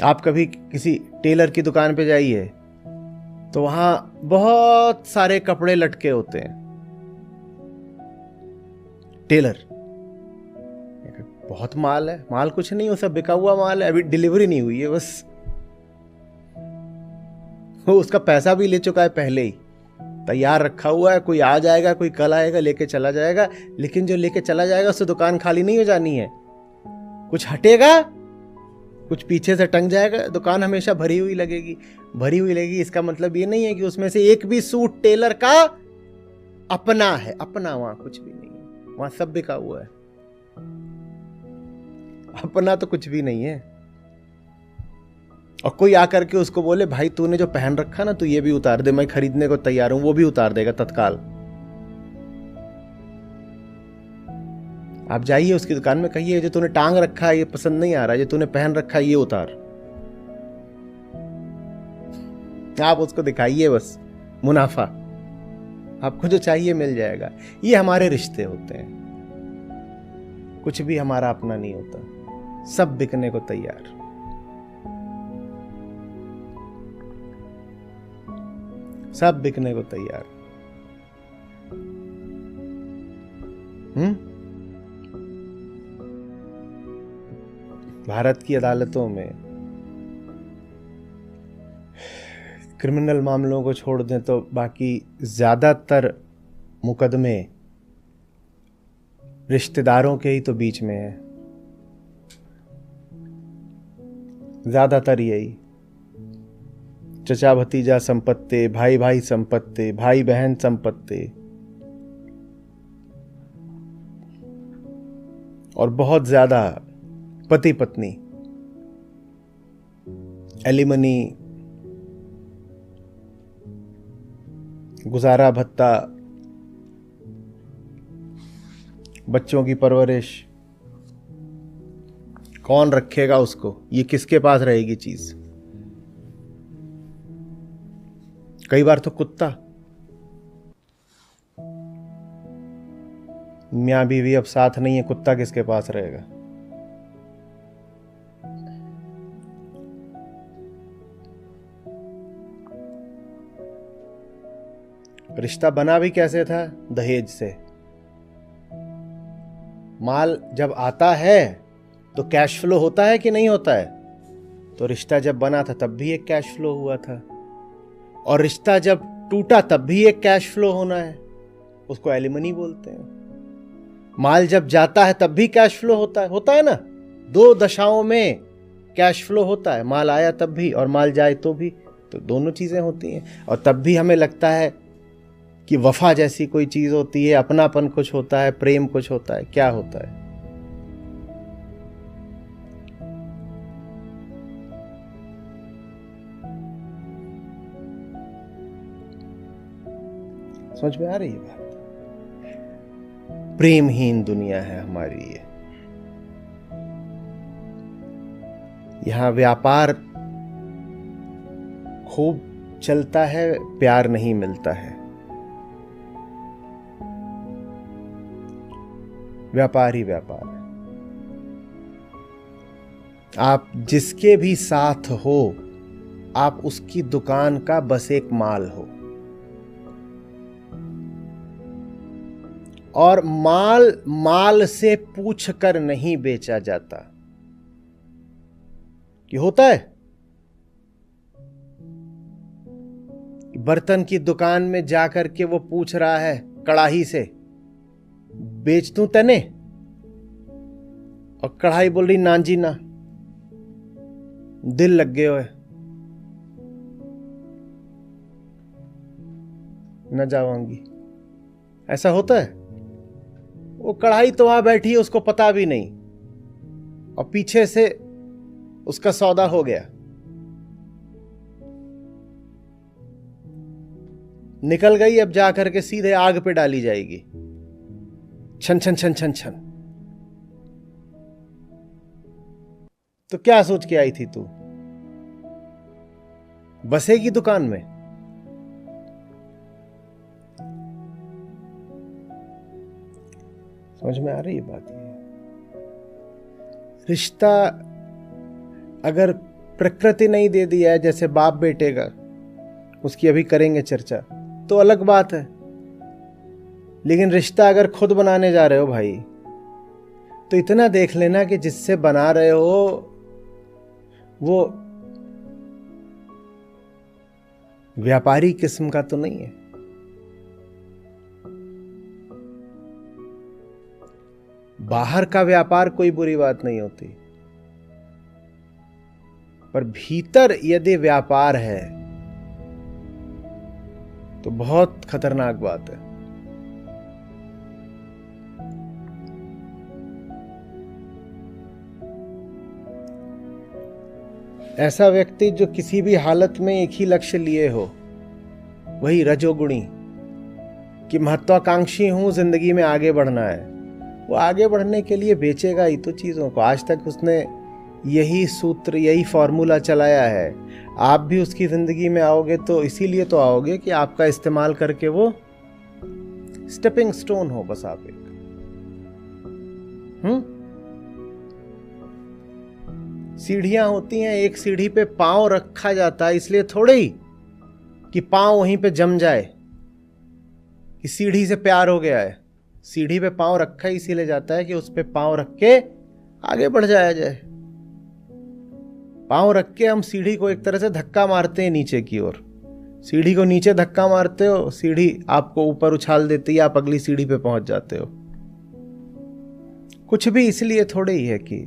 आप कभी किसी टेलर की दुकान पे जाइए तो वहां बहुत सारे कपड़े लटके होते हैं। टेलर, बहुत माल है, माल कुछ नहीं, वो सब बिका हुआ माल है, अभी डिलीवरी नहीं हुई है, बस वो उसका पैसा भी ले चुका है पहले ही, तैयार रखा हुआ है, कोई आ जाएगा, कोई कल आएगा, लेके चला जाएगा। लेकिन जो लेके चला जाएगा उससे दुकान खाली नहीं हो जानी है, कुछ हटेगा, कुछ पीछे से टंग जाएगा, दुकान हमेशा भरी हुई लगेगी। भरी हुई लगेगी इसका मतलब ये नहीं है कि उसमें से एक भी सूट टेलर का अपना है, अपना वहां कुछ भी नहीं है, वहां सब बिका हुआ है, अपना तो कुछ भी नहीं है। और कोई आकर के उसको बोले भाई तूने जो पहन रखा ना, तू ये भी उतार दे, मैं खरीदने को तैयार हूं, वो भी उतार देगा तत्काल। आप जाइए उसकी दुकान में, कहिए जो तूने टांग रखा है ये पसंद नहीं आ रहा, जो तूने पहन रखा है ये उतार। आप उसको दिखाइए बस मुनाफा, आपको जो चाहिए मिल जाएगा। ये हमारे रिश्ते होते हैं, कुछ भी हमारा अपना नहीं होता, सब बिकने को तैयार। सब बिकने को तैयार। भारत की अदालतों में क्रिमिनल मामलों को छोड़ दें तो बाकी ज्यादातर मुकदमे रिश्तेदारों के ही तो बीच में है, ज्यादातर यही। चचा भतीजा संपत्ति, भाई भाई संपत्ति, भाई बहन संपत्ति, और बहुत ज्यादा पति पत्नी, एलिमनी, गुजारा भत्ता, बच्चों की परवरिश, कौन रखेगा उसको, ये किसके पास रहेगी चीज। कई बार तो कुत्ता, मियां बीवी अब साथ नहीं है, कुत्ता किसके पास रहेगा। रिश्ता बना भी कैसे था, दहेज से। माल जब आता है तो कैश फ्लो होता है कि नहीं होता है, तो रिश्ता जब बना था तब भी एक कैश फ्लो हुआ था, और रिश्ता जब टूटा तब भी एक कैश फ्लो होना है, उसको एलिमनी बोलते हैं। माल जब जाता है तब भी कैश फ्लो होता है ना, दो दशाओं में कैश फ्लो होता है, माल आया तब भी और माल जाए तो भी, तो दोनों चीजें होती हैं। और तब भी हमें लगता है कि वफा जैसी कोई चीज होती है, अपनापन कुछ होता है, प्रेम कुछ होता है। क्या होता है? समझ में आ रही है बात? प्रेमहीन दुनिया है हमारी ये। यहां व्यापार खूब चलता है, प्यार नहीं मिलता है। व्यापार ही व्यापार है। आप जिसके भी साथ हो, आप उसकी दुकान का बस एक माल हो, और माल माल से पूछ कर नहीं बेचा जाता। कि होता है बर्तन की दुकान में जाकर के वो पूछ रहा है कड़ाही से, बेच दूं तने, और कढ़ाई बोल रही ना जी ना, दिल लग गए हुए, न जावांगी। ऐसा होता है? वो कढ़ाई तो वहां बैठी है, उसको पता भी नहीं, और पीछे से उसका सौदा हो गया, निकल गई, अब जाकर के सीधे आग पे डाली जाएगी, छन छन छन छन छन। तो क्या सोच के आई थी तू? बसेगी दुकान में? समझ में आ रही है बात? ये रिश्ता अगर प्रकृति नहीं दे दिया है, जैसे बाप बेटे का, उसकी अभी करेंगे चर्चा, तो अलग बात है। लेकिन रिश्ता अगर खुद बनाने जा रहे हो भाई, तो इतना देख लेना कि जिससे बना रहे हो वो व्यापारी किस्म का तो नहीं है। बाहर का व्यापार कोई बुरी बात नहीं होती, पर भीतर यदि व्यापार है तो बहुत खतरनाक बात है। ऐसा व्यक्ति जो किसी भी हालत में एक ही लक्ष्य लिए हो, वही रजोगुणी, कि महत्वाकांक्षी हूं, जिंदगी में आगे बढ़ना है, वो आगे बढ़ने के लिए बेचेगा ही तो चीजों को। आज तक उसने यही सूत्र, यही फॉर्मूला चलाया है। आप भी उसकी जिंदगी में आओगे तो इसीलिए तो आओगे कि आपका इस्तेमाल करके वो स्टेपिंग स्टोन हो, बस आप एक। सीढ़ियां होती हैं, एक सीढ़ी पे पांव रखा जाता है इसलिए थोड़े ही कि पांव वहीं पे जम जाए, कि सीढ़ी से प्यार हो गया है। सीढ़ी पे पांव रखा ही इसीलिए जाता है कि उस पे पांव रख के आगे बढ़ जाया जाए। पांव रख के हम सीढ़ी को एक तरह से धक्का मारते हैं नीचे की ओर। सीढ़ी को नीचे धक्का मारते हो, सीढ़ी आपको ऊपर उछाल देती है, आप अगली सीढ़ी पे पहुंच जाते हो। कुछ भी इसलिए थोड़े ही है कि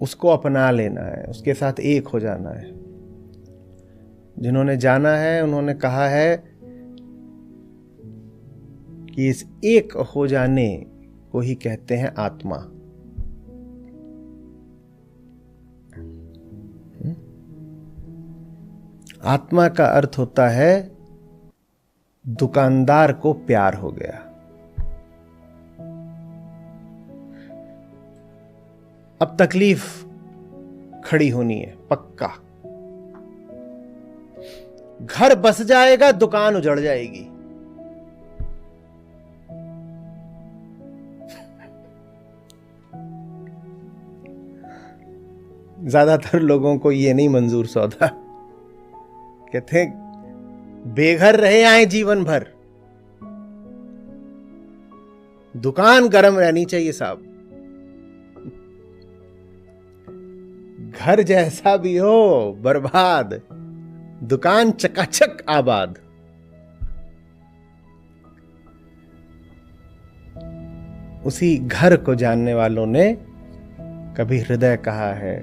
उसको अपना लेना है, उसके साथ एक हो जाना है। जिन्होंने जाना है उन्होंने कहा है कि इस एक हो जाने को ही कहते हैं आत्मा। आत्मा का अर्थ होता है दुकानदार को प्यार हो गया। अब तकलीफ खड़ी होनी है पक्का। घर बस जाएगा, दुकान उजड़ जाएगी। ज्यादातर लोगों को ये नहीं मंजूर सौदा। कहते हैं बेघर रहे आए जीवन भर, दुकान गर्म रहनी चाहिए साहब। घर जैसा भी हो बर्बाद, दुकान चकाचक आबाद। उसी घर को जानने वालों ने कभी हृदय कहा है,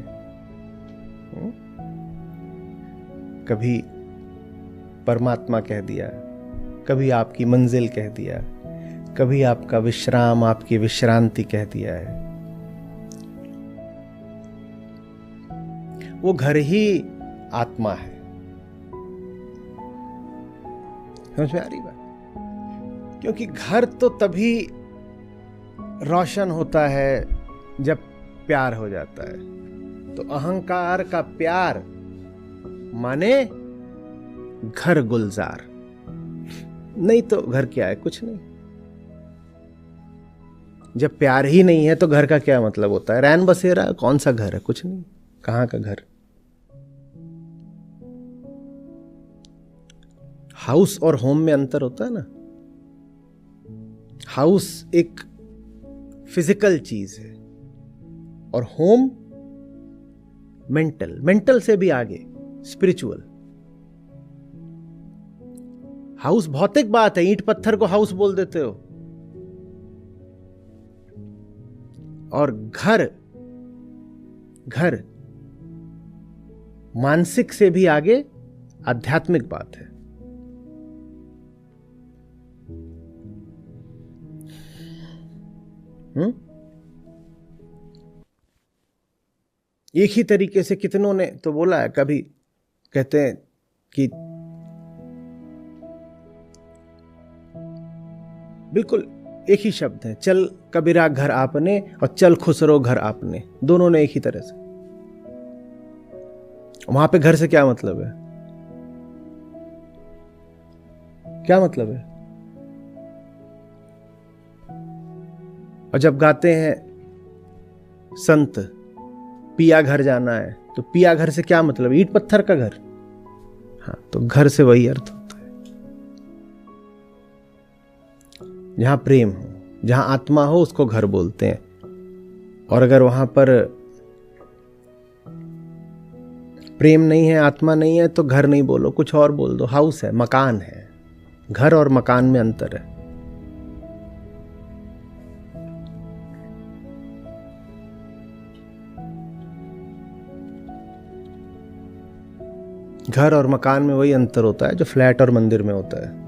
कभी परमात्मा कह दिया, कभी आपकी मंजिल कह दिया, कभी आपका विश्राम, आपकी विश्रांति कह दिया है। वो घर ही आत्मा है। समझ में आ रही बात? क्योंकि घर तो तभी रोशन होता है जब प्यार हो जाता है। तो अहंकार का प्यार माने घर गुलजार, नहीं तो घर क्या है? कुछ नहीं। जब प्यार ही नहीं है तो घर का क्या मतलब होता है? रैन बसेरा, कौन सा घर है? कुछ नहीं। कहां का घर? हाउस और होम में अंतर होता है ना। हाउस एक फिजिकल चीज है और होम मेंटल से भी आगे स्पिरिचुअल। हाउस भौतिक बात है, ईंट पत्थर को हाउस बोल देते हो, और घर मानसिक से भी आगे आध्यात्मिक बात है। एक ही तरीके से कितनों ने तो बोला है, कभी कहते हैं कि बिल्कुल एक ही शब्द है, चल कबीरा घर आपने और चल खुसरो घर आपने, दोनों ने एक ही तरह से। वहां पे घर से क्या मतलब है? क्या मतलब है? और जब गाते हैं संत पिया घर जाना है, तो पिया घर से क्या मतलब, ईंट पत्थर का घर। हाँ, तो घर से वही अर्थ होता है। जहां प्रेम हो, जहां आत्मा हो, उसको घर बोलते हैं। और अगर वहां पर प्रेम नहीं है, आत्मा नहीं है, तो घर नहीं बोलो, कुछ और बोल दो, हाउस है, मकान है। घर और मकान में अंतर है। घर और मकान में वही अंतर होता है जो फ्लैट और मंदिर में होता है।